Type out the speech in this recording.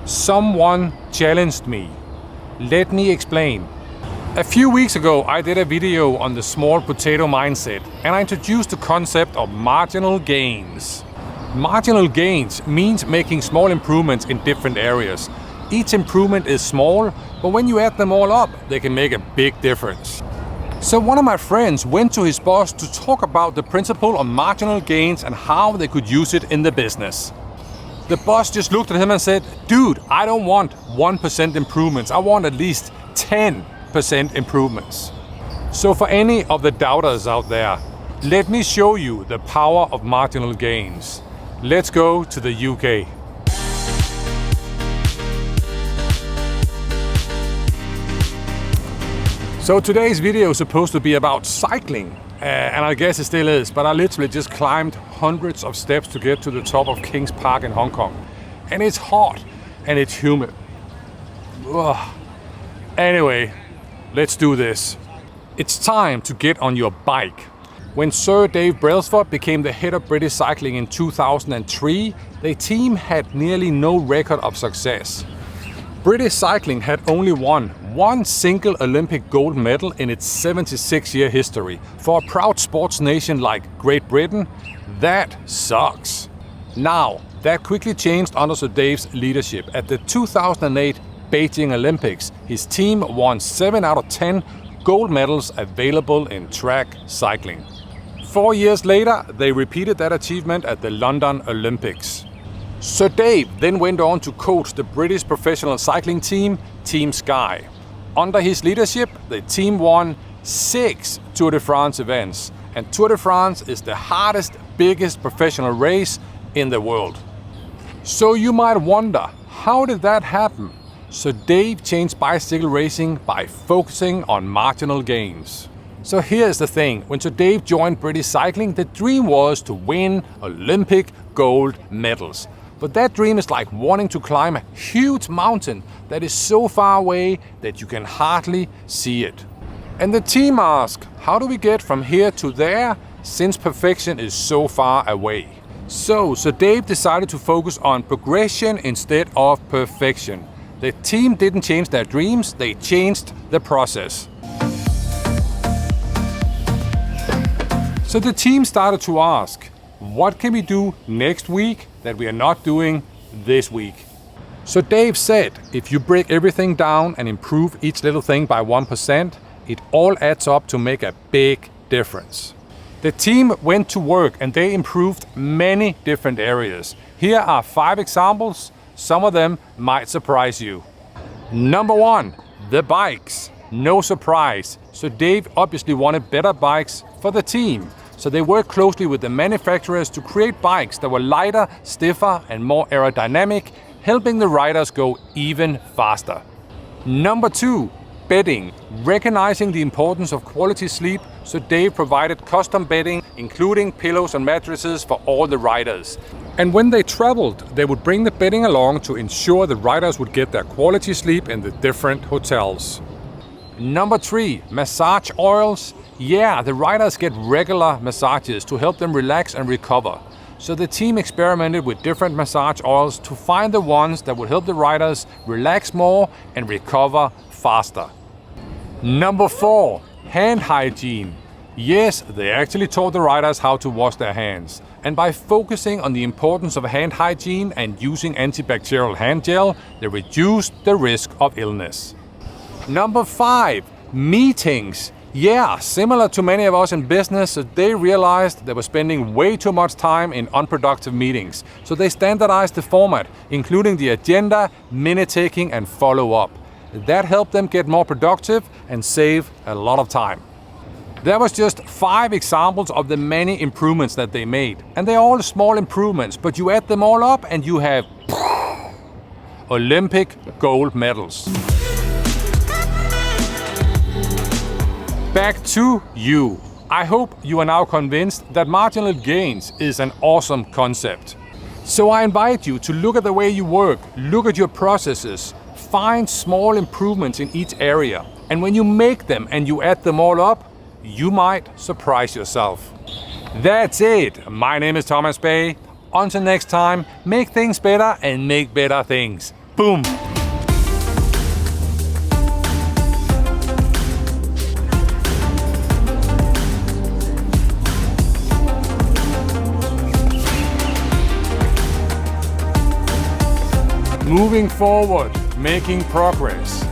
Someone challenged me. Let me explain. A few weeks ago, I did a video on the small potato mindset, and I introduced the concept of marginal gains. Marginal gains means making small improvements in different areas. Each improvement is small, but when you add them all up, they can make a big difference. So one of my friends went to his boss to talk about the principle of marginal gains and how they could use it in the business. The boss just looked at him and said, "Dude, I don't want 1% improvements. I want at least 10% improvements." So for any of the doubters out there, let me show you the power of marginal gains. Let's go to the UK. So today's video is supposed to be about cycling, and I guess it still is, but I literally just climbed hundreds of steps to get to the top of King's Park in Hong Kong. And it's hot, and it's humid. Ugh. Anyway, let's do this. It's time to get on your bike. When Sir Dave Brailsford became the head of British cycling in 2003, the team had nearly no record of success. British cycling had only won one single Olympic gold medal in its 76-year history. For a proud sports nation like Great Britain, that sucks. Now, that quickly changed under Sir Dave's leadership. At the 2008 Beijing Olympics, his team won 7 out of 10 gold medals available in track cycling. 4 years later, they repeated that achievement at the London Olympics. Sir Dave then went on to coach the British professional cycling team, Team Sky. Under his leadership, the team won 6 Tour de France events, and Tour de France is the hardest, biggest professional race in the world. So you might wonder, how did that happen? So Dave changed bicycle racing by focusing on marginal gains. So here's the thing, when Sir Dave joined British cycling, the dream was to win Olympic gold medals. But that dream is like wanting to climb a huge mountain that is so far away that you can hardly see it. And the team asked, how do we get from here to there since perfection is so far away? So Sir Dave decided to focus on progression instead of perfection. The team didn't change their dreams, they changed the process. So the team started to ask, what can we do next week that we are not doing this week? So Dave said, if you break everything down and improve each little thing by 1%, it all adds up to make a big difference. The team went to work and they improved many different areas. Here are 5 examples. Some of them might surprise you. Number 1, the bikes. No surprise. So Dave obviously wanted better bikes for the team. So they worked closely with the manufacturers to create bikes that were lighter, stiffer and more aerodynamic, helping the riders go even faster. Number 2, bedding. Recognizing the importance of quality sleep, so Dave provided custom bedding, including pillows and mattresses for all the riders. And when they traveled, they would bring the bedding along to ensure the riders would get their quality sleep in the different hotels. Number 3, massage oils. Yeah, the riders get regular massages to help them relax and recover. So the team experimented with different massage oils to find the ones that would help the riders relax more and recover faster. Number 4, hand hygiene. Yes, they actually taught the riders how to wash their hands. And by focusing on the importance of hand hygiene and using antibacterial hand gel, they reduced the risk of illness. Number 5, meetings. Yeah, similar to many of us in business, they realized they were spending way too much time in unproductive meetings. So they standardized the format, including the agenda, minute taking and follow-up. That helped them get more productive and save a lot of time. That was just 5 examples of the many improvements that they made. And they're all small improvements, but you add them all up and you have Olympic gold medals. Back to you. I hope you are now convinced that marginal gains is an awesome concept. So I invite you to look at the way you work, look at your processes, find small improvements in each area. And when you make them and you add them all up, you might surprise yourself. That's it. My name is Thomas Bay. Until next time, make things better and make better things. Boom. Moving forward, making progress.